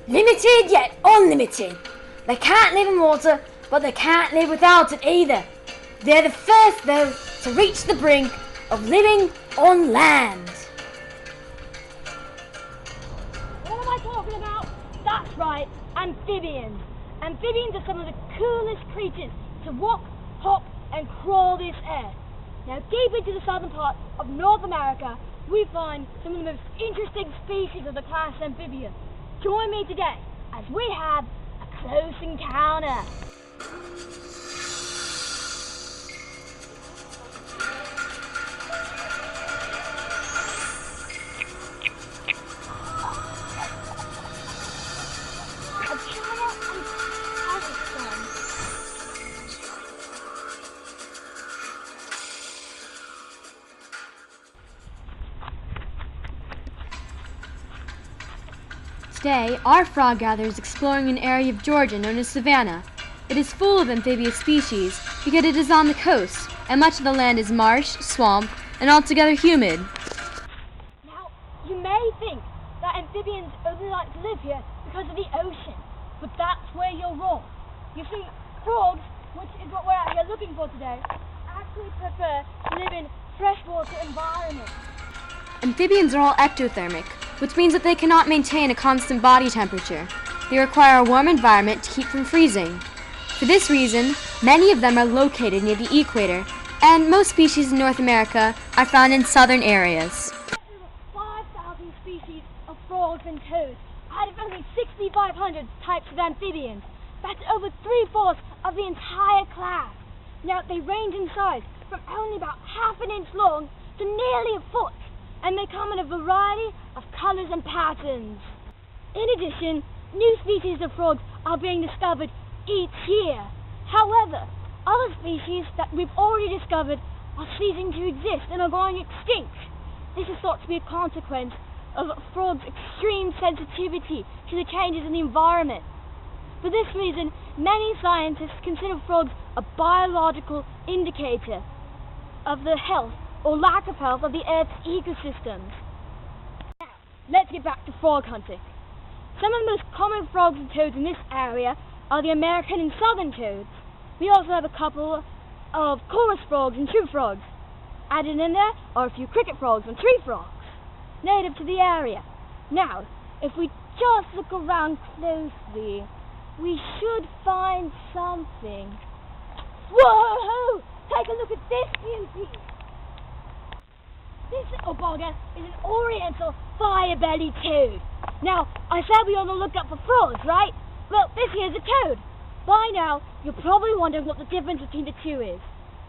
Limited yet unlimited. They can't live in water, but they can't live without it either. They're the first, though, to reach the brink of living on land. What am I talking about? That's right, amphibians. Amphibians are some of the coolest creatures to walk, hop, and crawl this earth. Now, deep into the southern part of North America, we find some of the most interesting species of the class amphibian. Join me today as we have a close encounter. Today, our frog gatherer is exploring an area of Georgia known as Savannah. It is full of amphibious species because it is on the coast, and much of the land is marsh, swamp, and altogether humid. Now, you may think that amphibians only like to live here because of the ocean, but that's where you're wrong. You see, frogs, which is what we're out here looking for today, actually prefer to live in freshwater environments. Amphibians are all ectothermic, which means that they cannot maintain a constant body temperature. They require a warm environment to keep from freezing. For this reason, many of them are located near the equator, and most species in North America are found in southern areas. There are 5,000 species of frogs and toads out of only 6,500 types of amphibians. That's over 3/4 of the entire class. Now, they range in size from only about half an inch long to nearly a foot, and they come in a variety of colors and patterns. In addition, new species of frogs are being discovered each year. However, other species that we've already discovered are ceasing to exist and are going extinct. This is thought to be a consequence of frogs' extreme sensitivity to the changes in the environment. For this reason, many scientists consider frogs a biological indicator of the health or lack of health of the Earth's ecosystems. Now, let's get back to frog hunting. Some of the most common frogs and toads in this area are the American and southern toads. We also have a couple of chorus frogs and true frogs. Added in there are a few cricket frogs and tree frogs, native to the area. Now, if we just look around closely, we should find something. Whoa! Take a look at this beauty! This little bugger is an oriental fire-bellied toad. Now, I said we ought to look up for frogs, right? Well, this here's a toad. By now, you're probably wondering what the difference between the two is.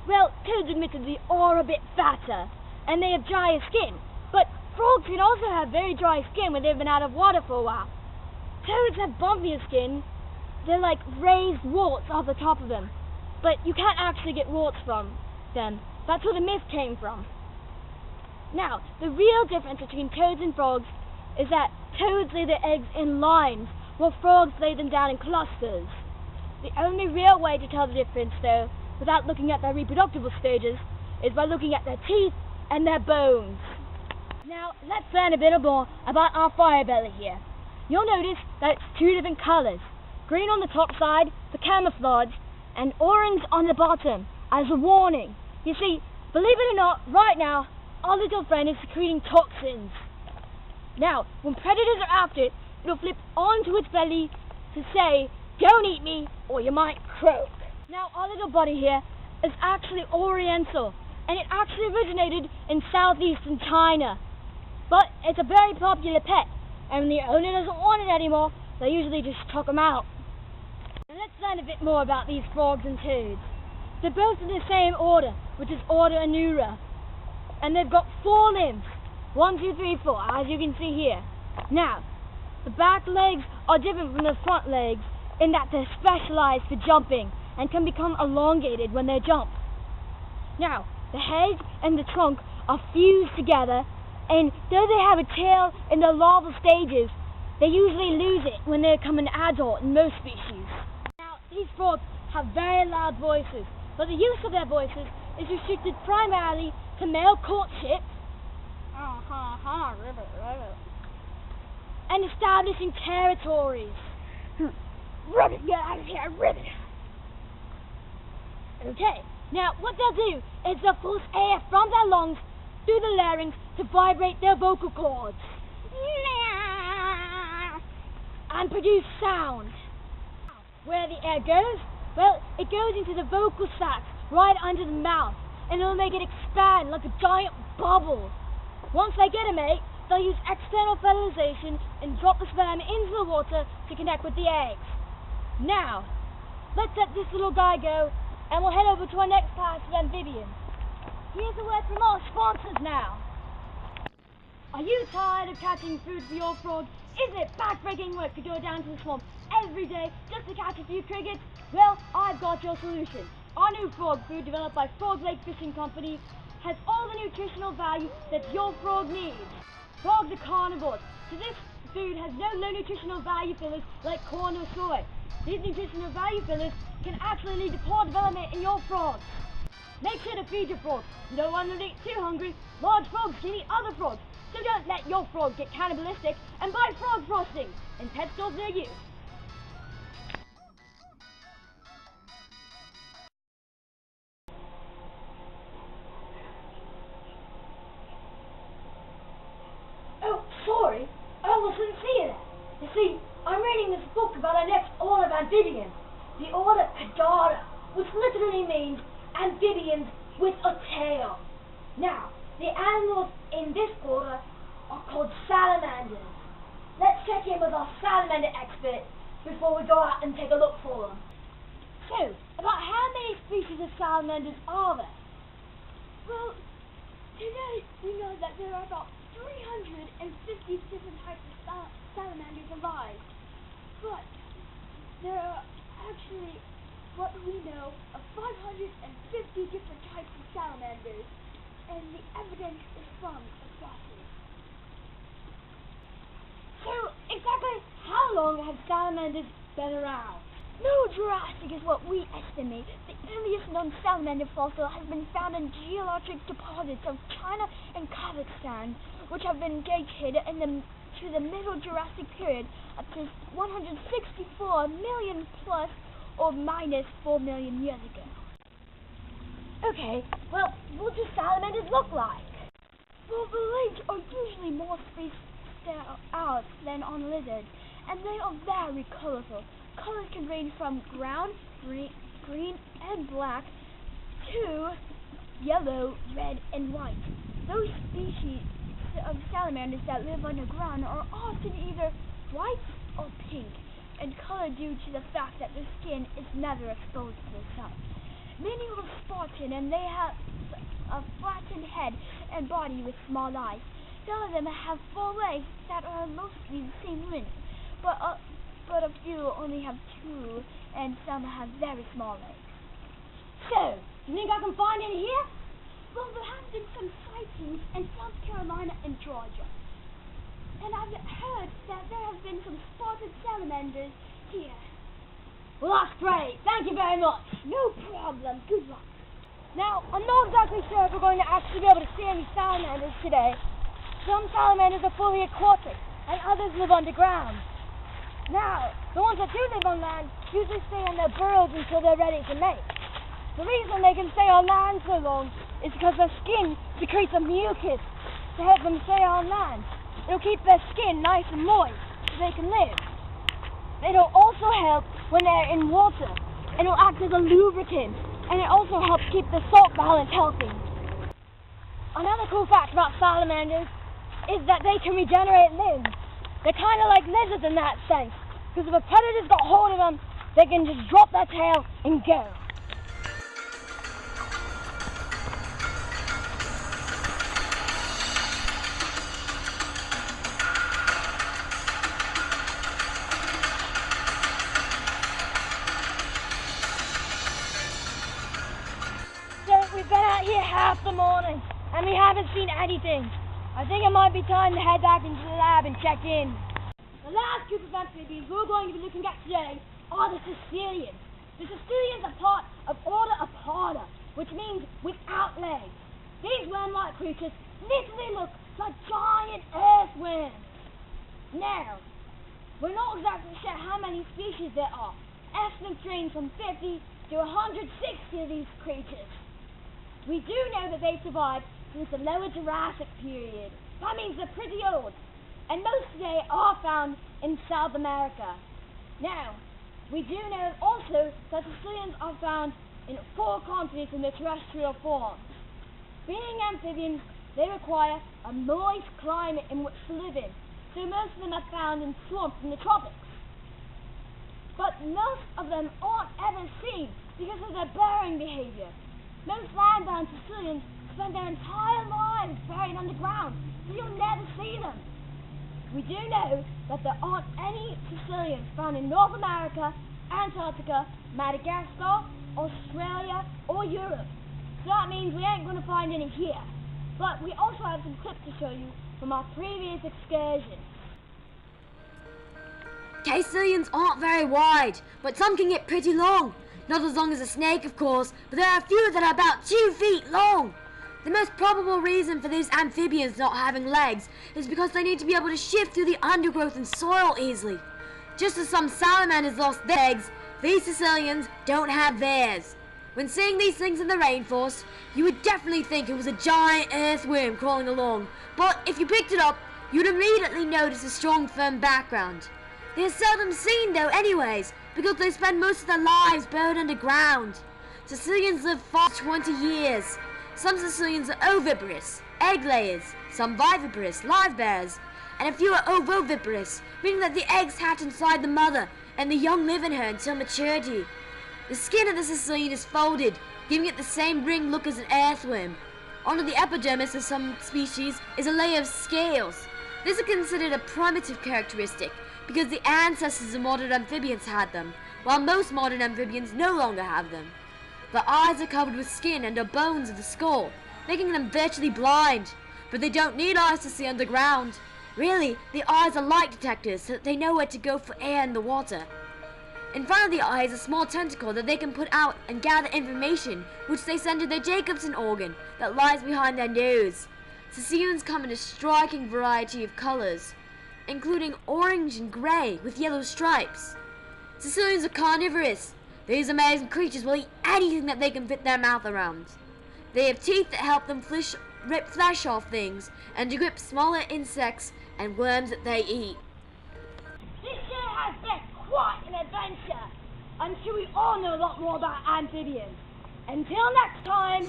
Well, toads admittedly are a bit fatter, and they have drier skin. But frogs can also have very dry skin when they've been out of water for a while. Toads have bumpier skin. They're like raised warts off the top of them. But you can't actually get warts from them. That's where the myth came from. Now, the real difference between toads and frogs is that toads lay their eggs in lines, while frogs lay them down in clusters. The only real way to tell the difference, though, without looking at their reproductive stages, is by looking at their teeth and their bones. Now, let's learn a bit more about our fire belly here. You'll notice that it's two different colors. Green on the top side for camouflage, and orange on the bottom as a warning. You see, believe it or not, right now, our little friend is secreting toxins. Now, when predators are after it, it'll flip onto its belly to say, "Don't eat me, or you might croak." Now, our little buddy here is actually oriental, and it actually originated in southeastern China. But it's a very popular pet, and when the owner doesn't want it anymore, they usually just chuck him out. Now let's learn a bit more about these frogs and toads. They're both in the same order, which is order Anura. And they've got 4 limbs. 1, 2, 3, 4, as you can see here. Now, the back legs are different from the front legs in that they're specialized for jumping and can become elongated when they jump. Now, the head and the trunk are fused together, and though they have a tail in the larval stages, they usually lose it when they become an adult in most species. Now, these frogs have very loud voices, but the use of their voices is restricted primarily to male courtship and establishing territories. Ribbit, get out of here, Ribbit. Okay, now what they'll do is they'll force air from their lungs through the larynx to vibrate their vocal cords and produce sound. Where the air goes? Well, it goes into the vocal sacs right under the mouth, and it'll make it expand like a giant bubble. Once they get a mate, they'll use external fertilization and drop the sperm into the water to connect with the eggs. Now, let's let this little guy go, and we'll head over to our next class of amphibians. Here's a word from our sponsors now. Are you tired of catching food for your frog? Isn't it backbreaking work to go down to the swamp every day just to catch a few crickets? Well, I've got your solution. Our new frog food developed by Frog Lake Fishing Company has all the nutritional value that your frog needs. Frogs are carnivores, so this food has no low nutritional value fillers like corn or soy. These nutritional value fillers can actually lead to poor development in your frogs. Make sure to feed your frogs. You don't want them to get too hungry. Large frogs can eat other frogs, so don't let your frog get cannibalistic and buy frog frosting in pet stores near you. Oh, sorry, I almost didn't see you there. You see, I'm reading this book about our next order of amphibians, the order Chordata, which literally means amphibians with a tail. Now, the animals in this order are called salamanders. Let's check in with our salamander expert before we go out and take a look for them. So, about how many species of salamanders are there? Well, today we know that there are about 350 different types of salamanders alive. But there are actually, what we know, of 550 different types of salamanders, and the evidence is from fossils. So, exactly how long have salamanders been around? Middle Jurassic is what we estimate. The earliest known salamander fossil has been found in geologic deposits of China and Kazakhstan, which have been dated to the Middle Jurassic period up to 164 million plus or minus 4 million years ago. Okay, well, what do salamanders look like? Well, the legs are usually more spaced out than on lizards, and they are very colorful. Colors can range from brown, green, and black to yellow, red, and white. Those species of salamanders that live underground are often either white or pink in color due to the fact that their skin is never exposed to the sun. Many are spotted and they have a flattened head and body with small eyes. Some of them have 4 legs that are mostly the same length, but a few only have 2, and some have very small legs. So, you think I can find any here? Well, there have been some sightings in South Carolina and Georgia. And I've heard that there have been some spotted salamanders here. Well, that's great. Thank you very much. No problem. Good luck. Now, I'm not exactly sure if we're going to actually be able to see any salamanders today. Some salamanders are fully aquatic, and others live underground. Now, the ones that do live on land usually stay in their burrows until they're ready to mate. The reason they can stay on land so long is because their skin secretes a mucus to help them stay on land. It'll keep their skin nice and moist so they can live. It'll also help when they're in water. It'll act as a lubricant, and it also helps keep the salt balance healthy. Another cool fact about salamanders is that they can regenerate limbs. They're kind of like lizards in that sense, because if a predator's got hold of them, they can just drop their tail and go. We've been out here half the morning, and we haven't seen anything. I think it might be time to head back into the lab and check in. The last group of amphibians we're going to be looking at today are the Caecilians. The Caecilians are part of order Aparta, which means without legs. These worm-like creatures literally look like giant earthworms. Now, We're not exactly sure how many species there are. Estimates range from 50 to 160 of these creatures. We do know that they survived since the Lower Jurassic period. That means they're pretty old, and most today are found in South America. Now, we do know also that Sicilians are found in 4 continents in their terrestrial forms. Being amphibians, they require a moist climate in which to live in, so most of them are found in swamps in the tropics. But most of them aren't ever seen because of their burying behavior. Most land-bound Sicilians spend their entire lives buried underground, so you'll never see them. We do know that there aren't any Sicilians found in North America, Antarctica, Madagascar, Australia, or Europe. So that means we ain't going to find any here. But we also have some clips to show you from our previous excursions. Caecilians aren't very wide, but some can get pretty long. Not as long as a snake, of course, but there are a few that are about 2 feet long. The most probable reason for these amphibians not having legs is because they need to be able to shift through the undergrowth and soil easily. Just as some salamanders lost their legs, these Caecilians don't have theirs. When seeing these things in the rainforest, you would definitely think it was a giant earthworm crawling along, but if you picked it up, you'd immediately notice a strong, firm background. They are seldom seen though anyways, because they spend most of their lives buried underground. Caecilians live for 20 years. Some Caecilians are oviparous, egg layers, some viviparous, live bearers, and a few are ovoviparous, meaning that the eggs hatch inside the mother and the young live in her until maturity. The skin of the Caecilian is folded, giving it the same ring look as an earthworm. Under the epidermis of some species is a layer of scales. This is considered a primitive characteristic because the ancestors of modern amphibians had them, while most modern amphibians no longer have them. The eyes are covered with skin and are bones of the skull, making them virtually blind, but they don't need eyes to see underground. Really, the eyes are light detectors so that they know where to go for air in the water. In front of the eye is a small tentacle that they can put out and gather information, which they send to their Jacobson organ that lies behind their nose. Caecilians come in a striking variety of colors, including orange and gray with yellow stripes. Caecilians are carnivorous. These amazing creatures will eat anything that they can fit their mouth around. They have teeth that help them rip flesh off things and to grip smaller insects and worms that they eat. This year has been quite an adventure. I'm sure we all know a lot more about amphibians. Until next time.